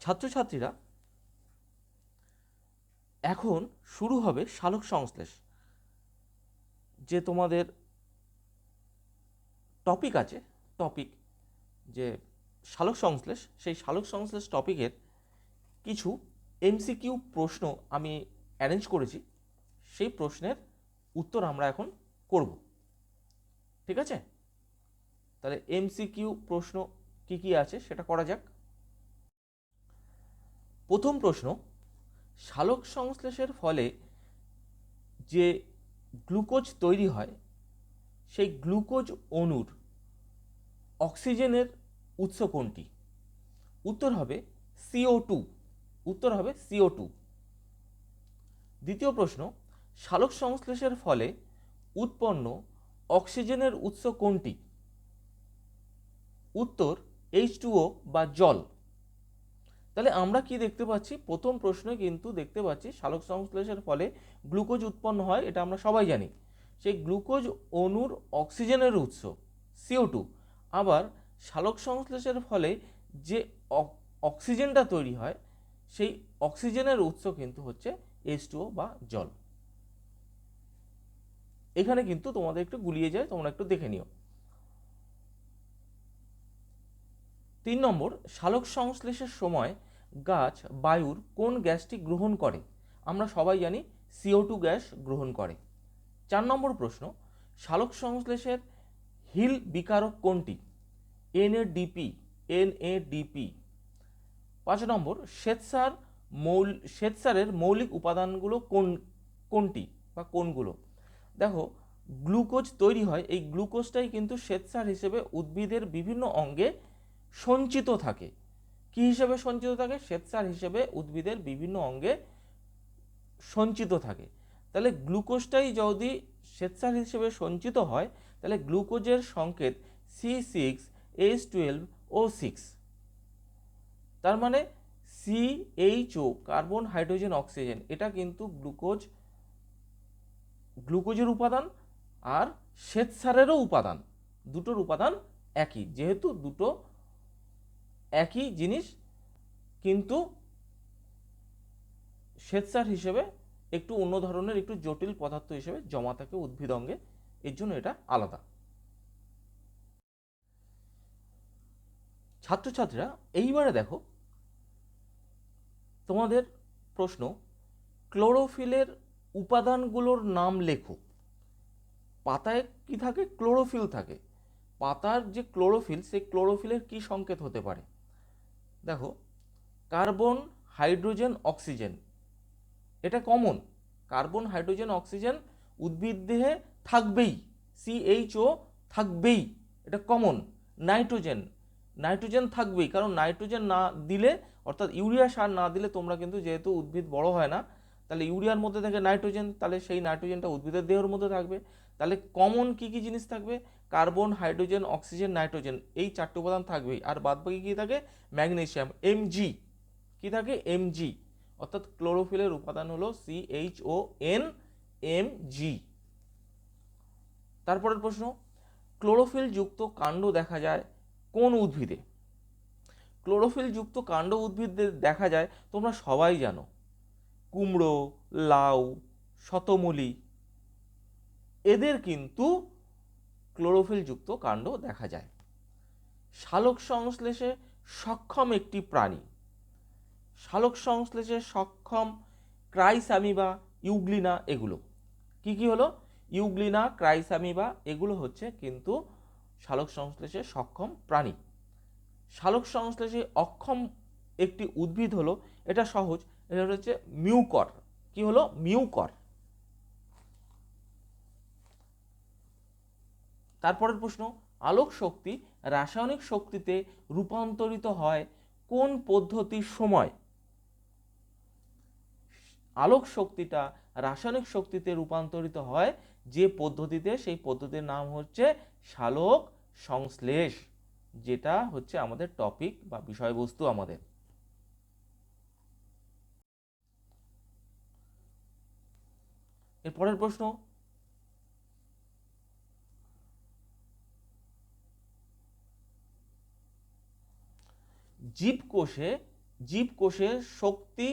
ছাত্রছাত্রীরা এখন শুরু হবে সালোক সংশ্লেষ, যে তোমাদের টপিক আছে, টপিক যে সালোক সংশ্লেষ, সেই সালোক সংশ্লেষ টপিকের কিছু এমসিকিউ প্রশ্ন আমি অ্যারেঞ্জ করেছি। সেই প্রশ্নের উত্তর আমরা এখন করব। ঠিক আছে, তাহলে এমসিকিউ প্রশ্ন কি কি আছে সেটা করা যাক। প্রথম প্রশ্ন, সালোক সংশ্লেষের ফলে যে গ্লুকোজ তৈরি হয় সেই গ্লুকোজ অণুর অক্সিজেনের উৎস কোনটি? উত্তর হবে CO2। উত্তর হবে CO2। দ্বিতীয় প্রশ্ন, সালোক সংশ্লেষের ফলে উৎপন্ন অক্সিজেনের উৎস কোনটি? উত্তর H2O বা জল। তাহলে আমরা কি দেখতে পাচ্ছি? প্রথম প্রশ্নে কিন্তু দেখতে পাচ্ছি সালোক সংশ্লেষের ফলে গ্লুকোজ উৎপন্ন হয়, এটা আমরা সবাই জানি। সেই গ্লুকোজ অণুর অক্সিজেনের উৎস CO2। আবার সালোক সংশ্লেষের ফলে যে অক্সিজেনটা তৈরি হয় সেই অক্সিজেনের উৎস কিন্তু হচ্ছে H2O বা জল। এখানে কিন্তু তোমাদের একটু গুলিয়ে যায়, তোমরা একটু দেখে নিও। 3 নম্বর, সালোক সংশ্লেষের সময় গাছ বায়ুর কোন গ্যাসটি গ্রহণ করে? আমরা সবাই জানি CO2 গ্যাস গ্রহণ করে। 4 নম্বর প্রশ্ন, সালোক সংশ্লেষের হিল বিকারক কোনটি? NADP। 5 নম্বর, শ্বেতসারের মৌলিক উপাদানগুলো কোনটি বা কোনগুলো? দেখো, গ্লুকোজ তৈরি হয়, এই গ্লুকোজটাই কিন্তু শ্বেতসার হিসেবে উদ্ভিদের বিভিন্ন অঙ্গে সঞ্চিত থাকে। কি হিসেবে সঞ্চিত থাকে? শ্বেতসার হিসেবে উদ্ভিদের বিভিন্ন অঙ্গে সঞ্চিত থাকে। তাহলে গ্লুকোজটাই যদি শ্বেতসার হিসেবে সঞ্চিত হয়, তাহলে গ্লুকোজের সংকেত C6H12O6। তার মানে CHO, কার্বন হাইড্রোজেন অক্সিজেন, এটা কিন্তু গ্লুকোজের উপাদান আর শ্বেতসারেরও উপাদান। দুটোর উপাদান একই, যেহেতু দুটো একই জিনিস, কিন্তু শ্বেতসার হিসেবে একটু অন্য ধরনের, একটু জটিল পদার্থ হিসেবে জমা থাকে উদ্ভিদ অঙ্গে, এর জন্য এটা আলাদা। ছাত্রছাত্রীরা এইবারে দেখো, তোমাদের প্রশ্ন, ক্লোরোফিলের উপাদানগুলোর নাম লেখো। পাতায় কি থাকে? ক্লোরোফিল থাকে। পাতার যে ক্লোরোফিল, সেই ক্লোরোফিলের কি সংকেত হতে পারে? দেখো, কার্বন হাইড্রোজেন অক্সিজেন, এটা কমন। কার্বন হাইড্রোজেন অক্সিজেন উদ্ভিদ দেহে থাকবেই, CHO থাকবেই, এটা কমন। নাইট্রোজেন, নাইট্রোজেন থাকবেই, কারণ নাইট্রোজেন না দিলে, অর্থাৎ ইউরিয়া সার না দিলে তোমরা কিন্তু, যেহেতু উদ্ভিদ বড় হয় না, তাহলে ইউরিয়ার মধ্যে থাকে নাইট্রোজেন, তাহলে সেই নাইট্রোজেনটা উদ্ভিদের দেহের মধ্যে থাকবে। তাহলে কমন কি কি জিনিস থাকবে? কার্বন হাইড্রোজেন অক্সিজেন নাইট্রোজেন, এই 4টে উপাদান থাকবেই। আর বাদবাকি কি থাকে? Magnesium, Mg। কি থাকে? Mg। অর্থাৎ ক্লোরোফিলের উপাদান হলো CHONMg। তারপরের প্রশ্ন, ক্লোরোফিল যুক্ত কাণ্ড দেখা যায় কোন উদ্ভিদে? ক্লোরোফিল যুক্ত কাণ্ড উদ্ভিদে দেখা যায়, তোমরা সবাই জানো, কুমড়ো, লাউ, শতমূলি, এদের কিন্তু ক্লোরোফিল যুক্ত কাণ্ড দেখা যায়। সালোক সংশ্লেষে সক্ষম একটি প্রাণী। সালোক সংশ্লেষে সক্ষম ক্রাইসঅ্যামিবা, ইউগ্লিনা, এগুলো কি কি হলো? ইউগ্লিনা, ক্রাইসঅ্যামিবা, এগুলো হচ্ছে কিন্তু সালোক সংশ্লেষে সক্ষম প্রাণী। সালোক সংশ্লেষে অক্ষম একটি উদ্ভিদ হলো, এটা সহজ, এটা হচ্ছে মিউকর। কি হলো? মিউকর। তারপরের প্রশ্ন, আলোক শক্তি রাসায়নিক শক্তিতে রূপান্তরিত হয় কোন পদ্ধতির সময়? আলোক শক্তিটা রাসায়নিক শক্তিতে রূপান্তরিত হয় যে পদ্ধতিতে, সেই পদ্ধতির নাম হচ্ছে সালোক সংশ্লেষ, যেটা হচ্ছে আমাদের টপিক বা বিষয়বস্তু আমাদের। এরপরের প্রশ্ন, জীবকোষে জীবকোষের শক্তি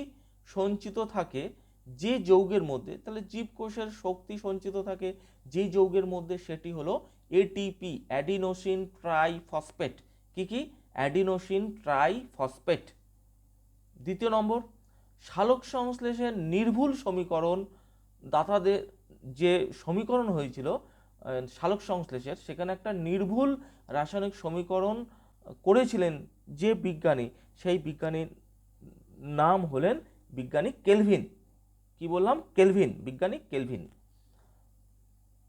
সঞ্চিত থাকে যে যৌগের মধ্যে, তাহলে জীবকোষের শক্তি সঞ্চিত থাকে যে যৌগের মধ্যে, সেটি হলো এটিপি, অ্যাডিনোসিন ট্রাইফসফেট। কি অ্যাডিনোসিন ট্রাইফসফেট। দ্বিতীয় নম্বর, সালোক সংশ্লেষের নির্ভুল সমীকরণ, দাতাদের যে সমীকরণ হয়েছিল সালোক সংশ্লেষের, সেখানে একটা নির্ভুল রাসায়নিক সমীকরণ করেছিলেন যে বিজ্ঞানী, সেই বিজ্ঞানীর নাম হলেন বিজ্ঞানী কেলভিন। কি বললাম? কেলভিন, বিজ্ঞানী কেলভিন।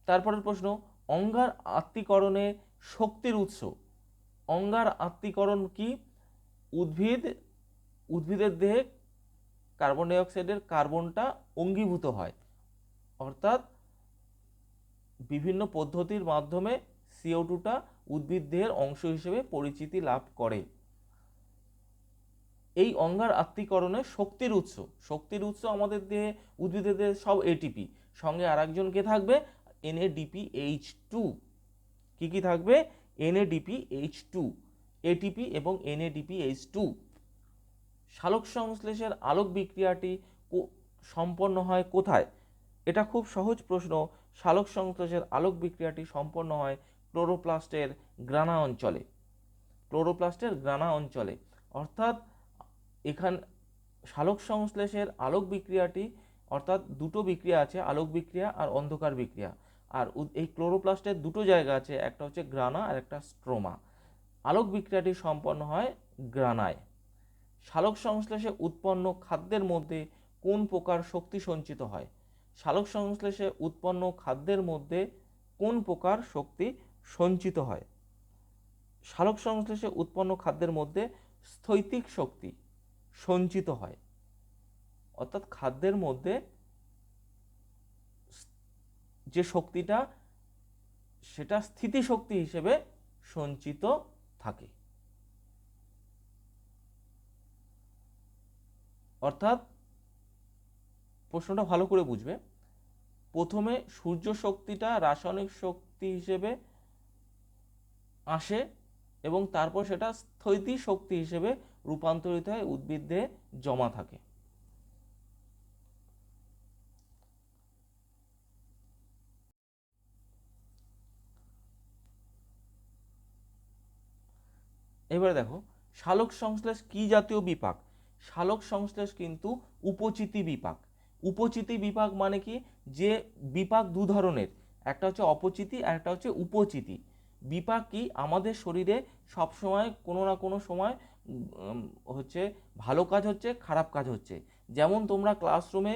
তারপরের প্রশ্ন, অঙ্গার আত্তীকরণে শক্তির উৎস। অঙ্গার আত্তীকরণ কি? উদ্ভিদের দেহে কার্বন ডাই অক্সাইডের কার্বনটা অঙ্গীভূত হয়, অর্থাৎ বিভিন্ন পদ্ধতির মাধ্যমে CO2টা উদ্ভিদ দেহের অংশ হিসেবে পরিচিতি লাভ করে। এই অঙ্গার আত্তীকরণে শক্তির উৎস আমাদের দেহে, উদ্ভিদের দেহে সব এটিপি, সঙ্গে আরেকজন কে থাকবে? NADPH2। কি থাকবে? NADPH2, এটিপি এবং NADPH2। সালোক সংশ্লেষের আলোক বিক্রিয়াটি সম্পন্ন হয় কোথায়? এটা খুব সহজ প্রশ্ন। সালোক সংশ্লেষের আলোক বিক্রিয়াটি সম্পন্ন হয় ক্লোরোপ্লাস্টের গ্রানা অঞ্চলে। ক্লোরোপ্লাস্টের গ্রানা অঞ্চলে, অর্থাৎ এখান সালোক সংশ্লেষের আলোক বিক্রিয়াটি, অর্থাৎ দুটো বিক্রিয়া আছে, আলোক বিক্রিয়া আর অন্ধকার বিক্রিয়া। আর এই ক্লোরোপ্লাস্টের দুটো জায়গা আছে, একটা হচ্ছে গ্রানা আর একটা স্ট্রোমা। আলোক বিক্রিয়াটি সম্পন্ন হয় গ্রানায়। সালোক সংশ্লেষে উৎপন্ন খাদ্যের মধ্যে কোন প্রকার শক্তি সঞ্চিত হয়? সালোক সংশ্লেষে উৎপন্ন খাদ্যের মধ্যে কোন প্রকার শক্তি সঞ্চিত হয়? সালোক সংশ্লেষে উৎপন্ন খাদ্যের মধ্যে স্থৈতিক শক্তি সঞ্চিত হয়, অর্থাৎ খাদ্যের মধ্যে যে শক্তিটা, সেটা স্থিতিশক্তি হিসেবে সঞ্চিত থাকে। অর্থাৎ প্রশ্নটা ভালো করে বুঝবে। প্রথমে সূর্য শক্তিটা রাসায়নিক শক্তি হিসেবে আসে এবং তারপর সেটা স্থৈতিক শক্তি হিসেবে রূপান্তরিত হয়, উদ্ভিদ দেহে জমা থাকে। এবারে দেখো, সালোক সংশ্লেষ কি জাতীয় বিপাক? সালোক সংশ্লেষ কিন্তু উপচিতি বিপাক। উপচিতি বিপাক মানে কি? যে বিপাক দু ধরনের, একটা হচ্ছে অপচিতি আর একটা হচ্ছে উপচিতি। বিপাক কি? আমাদের শরীরে সবসময় কোনো না কোনো সময় হচ্ছে ভালো কাজ হচ্ছে, খারাপ কাজ হচ্ছে। যেমন তোমরা ক্লাসরুমে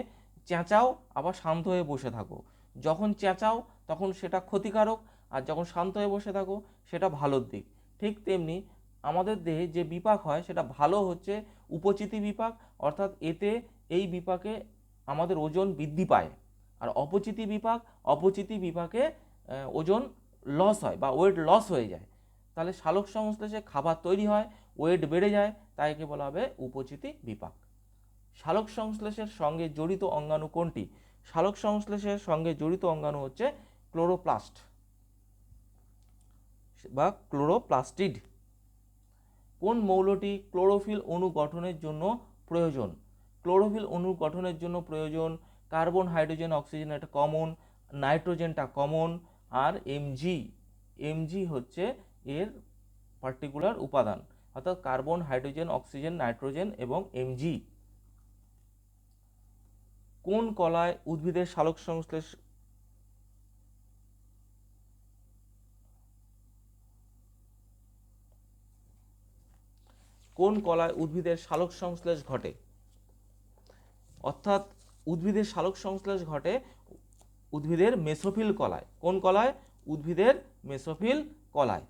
চেঁচাও আবার শান্ত হয়ে বসে থাকো, যখন চেঁচাও তখন সেটা ক্ষতিকারক, আর যখন শান্ত হয়ে বসে থাকো সেটা ভালোর দিক। ঠিক তেমনি আমাদের দেহে যে বিপাক হয় সেটা ভালো হচ্ছে উপচিতি বিপাক, অর্থাৎ এতে এই বিপাকে আমাদের ওজন বৃদ্ধি পায়। আর অপচিতি বিপাকে ওজন লস হয় বা ওয়েট লস হয়ে যায়। তাহলে সালোক সংশ্লেষে খাবার তৈরি হয়, ওয়েট বেড়ে যায়, তাই একে বলা হবে উপচিতি বিপাক। সালোক সংশ্লেষের সঙ্গে জড়িত অঙ্গাণু কোনটি? সালোক সংশ্লেষের সঙ্গে জড়িত অঙ্গাণু হচ্ছে ক্লোরোপ্লাস্ট বা ক্লোরোপ্লাস্টিড। কোন মৌলটি ক্লোরোফিল অণু গঠনের জন্য প্রয়োজন? ক্লোরোফিল অণু গঠনের জন্য প্রয়োজন কার্বন, হাইড্রোজেন, অক্সিজেন, এটা কমন, নাইট্রোজেনটা কমন, আর এমজি হচ্ছে এর পার্টিকুলার উপাদান, অর্থাৎ কার্বন, হাইড্রোজেন, অক্সিজেন, নাইট্রোজেন এবং এমজি। কোন কলায় উদ্ভিদের সালোক সংশ্লেষ উদ্ভিদের সালোক সংশ্লেষ ঘটে? অর্থাৎ উদ্ভিদের সালোক সংশ্লেষ ঘটে উদ্ভিদের মেসোফিল কলায়। কোন কলায়? উদ্ভিদের মেসোফিল কলায়।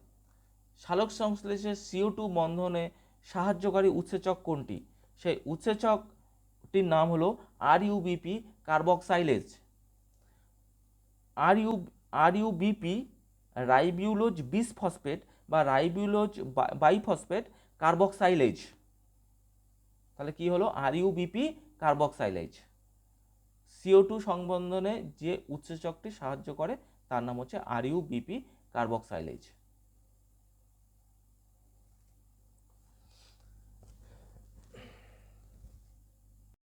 সালোক সংশ্লেষে CO2 বন্ধনে সাহায্যকারী উৎসেচক কোনটি? সেই উৎসেচকটির নাম হলো RUBP কার্বক্সাইলেজ। RUBP রাইবিউলোজ বিসফসফেট বা রাইবিউলোজ বাইফসফেট কার্বক্সাইলেজ। তাহলে কি হলো? RUBP কার্বক্সাইলেজ। CO2 সংবন্ধনে যে উৎসেচকটি সাহায্য করে তার নাম হচ্ছে RUBP কার্বক্সাইলেজ।